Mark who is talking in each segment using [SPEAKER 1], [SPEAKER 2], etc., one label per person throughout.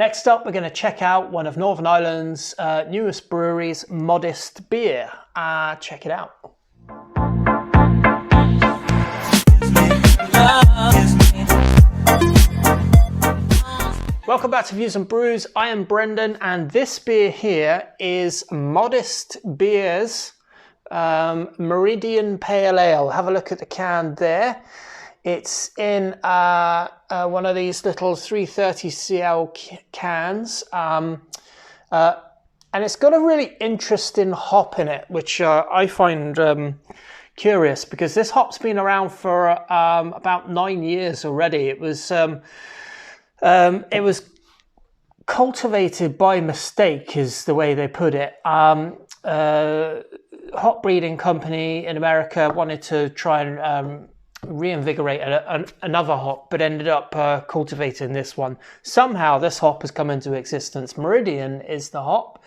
[SPEAKER 1] Next up, we're going to check out one of Northern Ireland's newest breweries, Modest Beer. Check it out. Welcome back to Views and Brews. I am Brendan, and this beer here is Modest Beer's Meridian Pale Ale. Have a look at the can there. It's in one of these little 330cl cans, and it's got a really interesting hop in it, which I find curious, because this hop's been around for about 9 years already. It was cultivated by mistake, is the way they put it. Hop breeding company in America wanted to try and reinvigorate another hop, but ended up cultivating this one. Somehow this hop has come into existence. Meridian is the hop,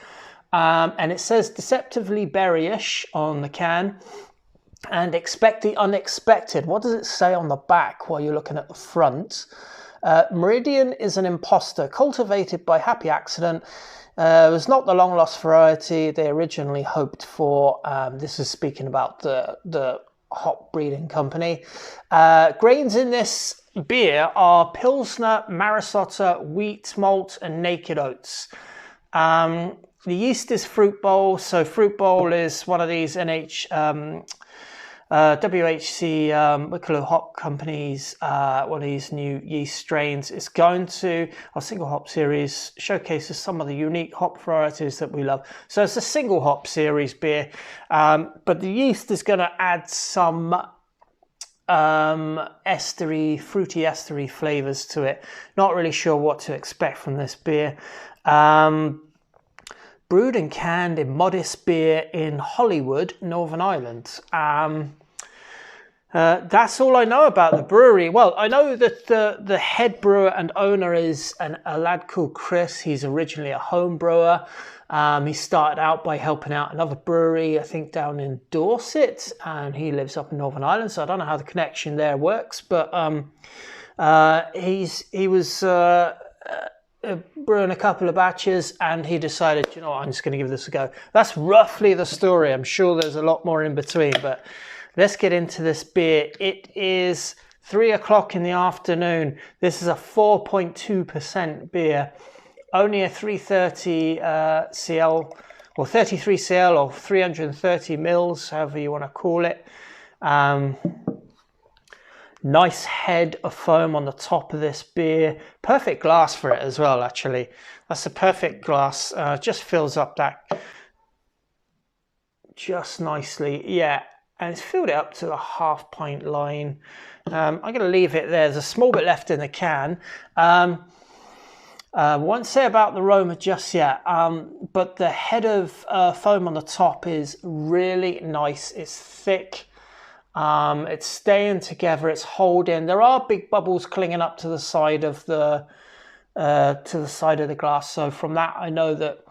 [SPEAKER 1] and it says deceptively berryish on the can, and expect the unexpected. What does it say on the back while you're looking at the front? Meridian is an imposter cultivated by happy accident. It was not the long lost variety they originally hoped for. This is speaking about the hop breeding company. Grains in this beer are Pilsner, Marisotta, wheat, malt, and naked oats. The yeast is Fruit Bowl. So Fruit Bowl is one of these WHC Wicklow hop companies, one of these new yeast strains. It's going to, our single hop series showcases some of the unique hop varieties that we love. So it's a single hop series beer, but the yeast is going to add some estery, fruity estery flavors to it. Not really sure what to expect from this beer. Brewed and canned in Modest Beer in Hollywood, Northern Ireland. That's all I know about the brewery. Well, I know that the head brewer and owner is a lad called Chris. He's originally a home brewer. He started out by helping out another brewery, I think down in Dorset, and he lives up in Northern Ireland, so I don't know how the connection there works, but he was brewing a couple of batches, and he decided, you know what, I'm just going to give this a go. That's roughly the story. I'm sure there's a lot more in between, but let's get into this beer. It is 3 o'clock in the afternoon. This is a 4.2% beer, only a 330cl or 33cl or 330 mils, however you want to call it. Nice head of foam on the top of this beer. Perfect glass for it as well, actually. That's a perfect glass. Just fills up that just nicely. Yeah. And it's filled it up to the half pint line. I'm going to leave it there. There's a small bit left in the can. Won't say about the aroma just yet, but the head of foam on the top is really nice. It's thick. It's staying together. It's holding. There are big bubbles clinging up to the side of the glass. So from that, I know that,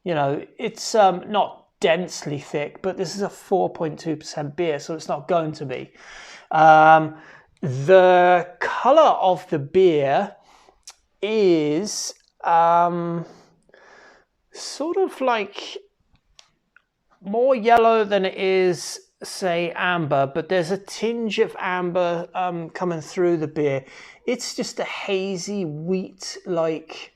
[SPEAKER 1] you know, it's not densely thick, but this is a 4.2% beer, so it's not going to be. The color of the beer is sort of like more yellow than it is, say, amber, but there's a tinge of amber coming through the beer. It's just a hazy wheat, like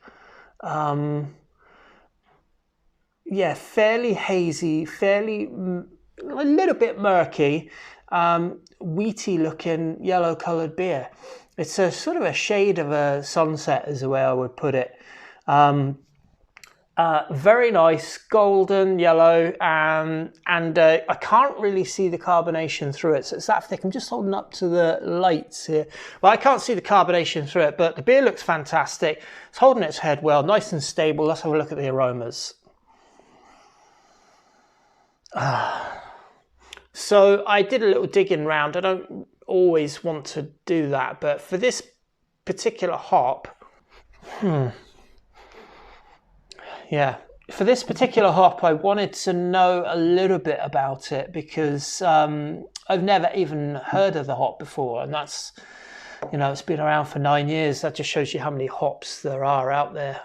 [SPEAKER 1] fairly hazy, fairly a little bit murky, wheaty looking yellow coloured beer. It's a sort of a shade of a sunset is the way I would put it. Very nice, golden yellow, and I can't really see the carbonation through it, so it's that thick. I'm just holding up to the lights here. Well, I can't see the carbonation through it, but the beer looks fantastic. It's holding its head well, nice and stable. Let's have a look at the aromas. So I did a little digging round. I don't always want to do that, but for this particular hop, for this particular hop, I wanted to know a little bit about it because I've never even heard of the hop before, and that's You know, it's been around for 9 years. That just shows you how many hops there are out there.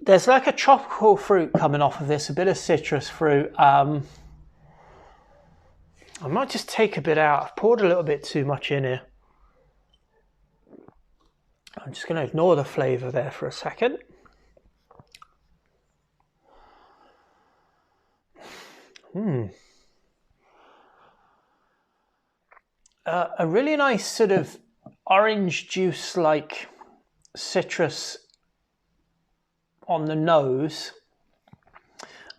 [SPEAKER 1] There's like a tropical fruit coming off of this, a bit of citrus fruit. I might just take a bit out. I've poured a little bit too much in here. I'm just going to ignore the flavour there for a second. A really nice sort of orange juice like citrus on the nose,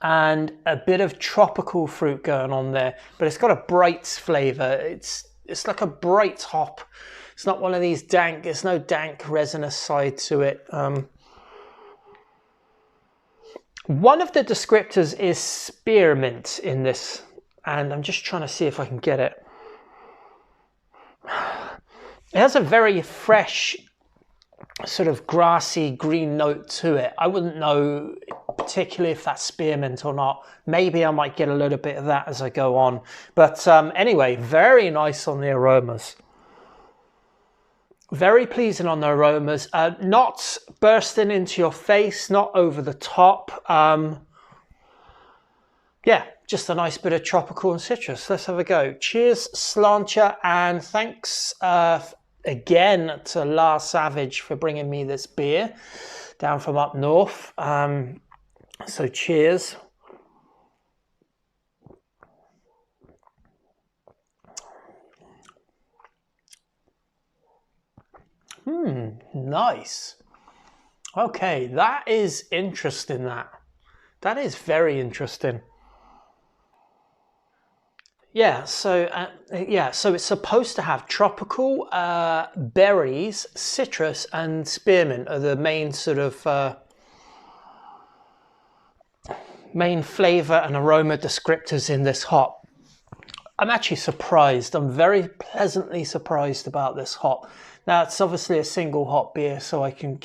[SPEAKER 1] and a bit of tropical fruit going on there, but it's got a bright flavour. It's like a bright hop. It's not one of these dank, there's no dank resinous side to it. One of the descriptors is spearmint in this, and I'm just trying to see if I can get it. It has a very fresh, sort of grassy green note to it. I wouldn't know particularly if that's spearmint or not. Maybe I might get a little bit of that as I go on. But anyway, very nice on the aromas. Very pleasing on the aromas. Not bursting into your face, not over the top. Yeah, just a nice bit of tropical and citrus. Let's have a go. Cheers, Slancha, and thanks again to La Savage for bringing me this beer down from up north. So cheers. Nice. Okay, that is interesting. That is very interesting. Yeah, so so it's supposed to have tropical, berries, citrus, and spearmint are the main sort of main flavour and aroma descriptors in this hop. I'm actually surprised. I'm very pleasantly surprised about this hop. Now, it's obviously a single hop beer, so I can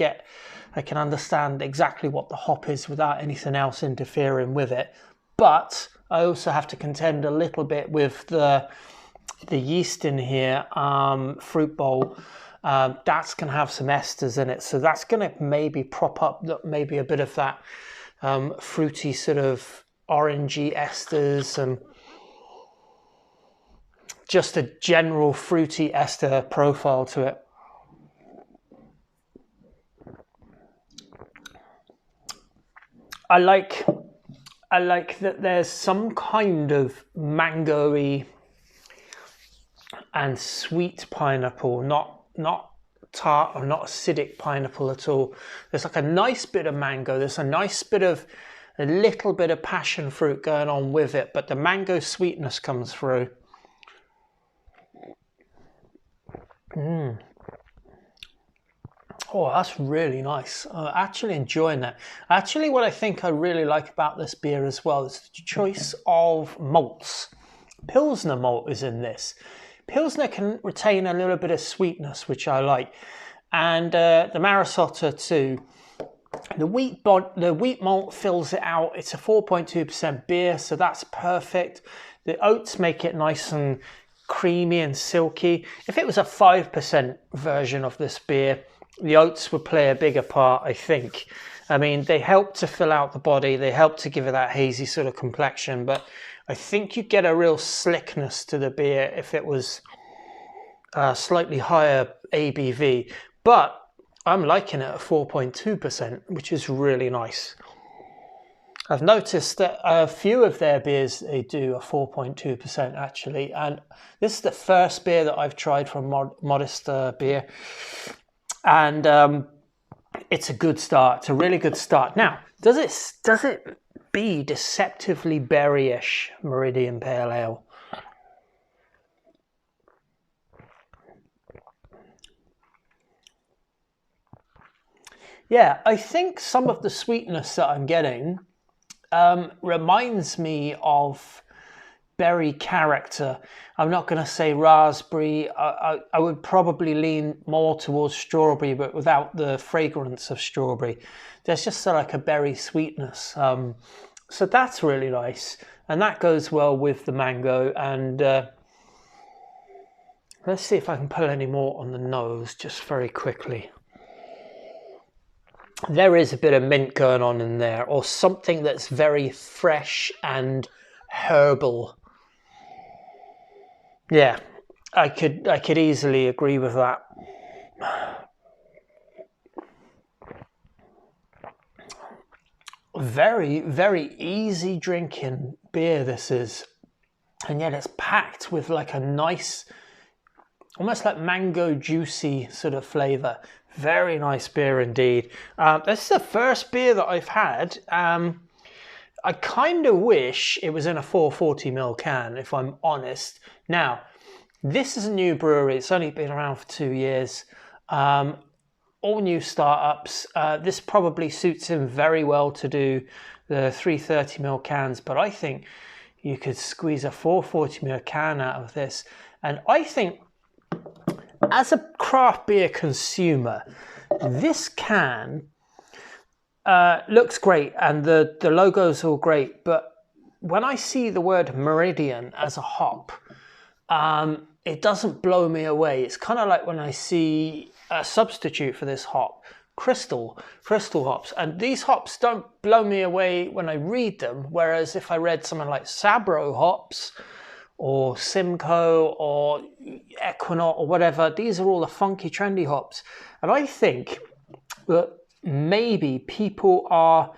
[SPEAKER 1] understand exactly what the hop is without anything else interfering with it. But I also have to contend a little bit with the yeast in here, fruit bowl. That's going to have some esters in it, so that's going to maybe prop up maybe a bit of that fruity sort of orangey esters and just a general fruity ester profile to it. I like that there's some kind of mango-y and sweet pineapple, not tart or not acidic pineapple at all. There's like a nice bit of mango. There's a nice bit of a little bit of passion fruit going on with it, but the mango sweetness comes through. Oh, that's really nice. Actually enjoying that. Actually, what I think I really like about this beer as well is the choice of malts. Pilsner malt is in this. Pilsner can retain a little bit of sweetness, which I like. And the Marisota too. The wheat malt fills it out. It's a 4.2% beer, so that's perfect. The oats make it nice and creamy and silky. If it was a 5% version of this beer, the oats would play a bigger part, I think. I mean, they help to fill out the body. They help to give it that hazy sort of complexion. But I think you get a real slickness to the beer if it was slightly higher ABV. But I'm liking it at 4.2%, which is really nice. I've noticed that a few of their beers, they do a 4.2% actually. And this is the first beer that I've tried from Modest Beer. And it's a good start. It's a really good start. Now, does it be deceptively berryish, Meridian Pale Ale? Yeah, I think some of the sweetness that I'm getting reminds me of berry character. I'm not going to say raspberry. I would probably lean more towards strawberry, but without the fragrance of strawberry. There's just like a berry sweetness. So that's really nice. And that goes well with the mango. And Let's see if I can pull any more on the nose just very quickly. There is a bit of mint going on in there, or something that's very fresh and herbal. Yeah, I could easily agree with that. Very, very easy drinking beer this is, and yet it's packed with like a nice, almost like mango juicy sort of flavour. Very nice beer indeed. This is the first beer that I've had. I kind of wish it was in a 440ml can, if I'm honest. Now, this is a new brewery. It's only been around for 2 years. All new startups. This probably suits him very well to do the 330ml cans, but I think you could squeeze a 440ml can out of this. And I think, as a craft beer consumer, this can looks great and the logo's all great, but when I see the word Meridian as a hop, it doesn't blow me away. It's kind of like when I see a substitute for this hop, crystal hops, and these hops don't blow me away when I read them, whereas if I read something like Sabro hops or Simcoe or Equinaut or whatever, these are all the funky trendy hops. And I think that maybe people are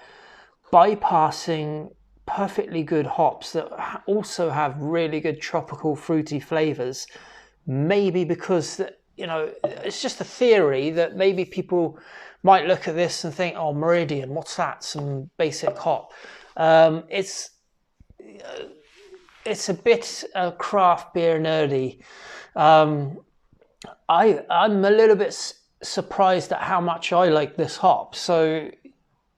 [SPEAKER 1] bypassing perfectly good hops that also have really good tropical fruity flavors, maybe because, you know, it's just a theory that maybe people might look at this and think, oh, Meridian, what's that? Some basic hop. It's a bit craft beer nerdy. I'm a little bit surprised at how much I like this hop. So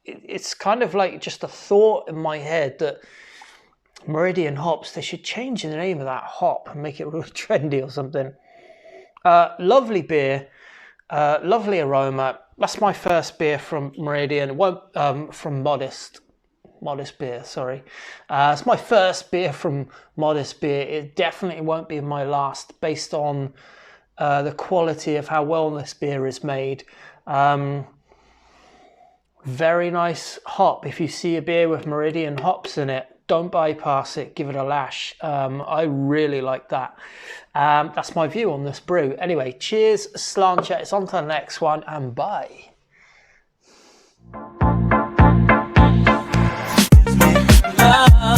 [SPEAKER 1] it's kind of like just a thought in my head that Meridian hops, they should change the name of that hop and make it really trendy or something. Lovely beer, lovely aroma. That's my first beer from Meridian. From Modest Beer, sorry. It's my first beer from Modest Beer. It definitely won't be my last, based on the quality of how well this beer is made. Very nice hop. If you see a beer with Meridian hops in it, don't bypass it, give it a lash. I really like that. That's my view on this brew. Anyway, cheers, sláinte. It's on to the next one, and bye.
[SPEAKER 2] Love.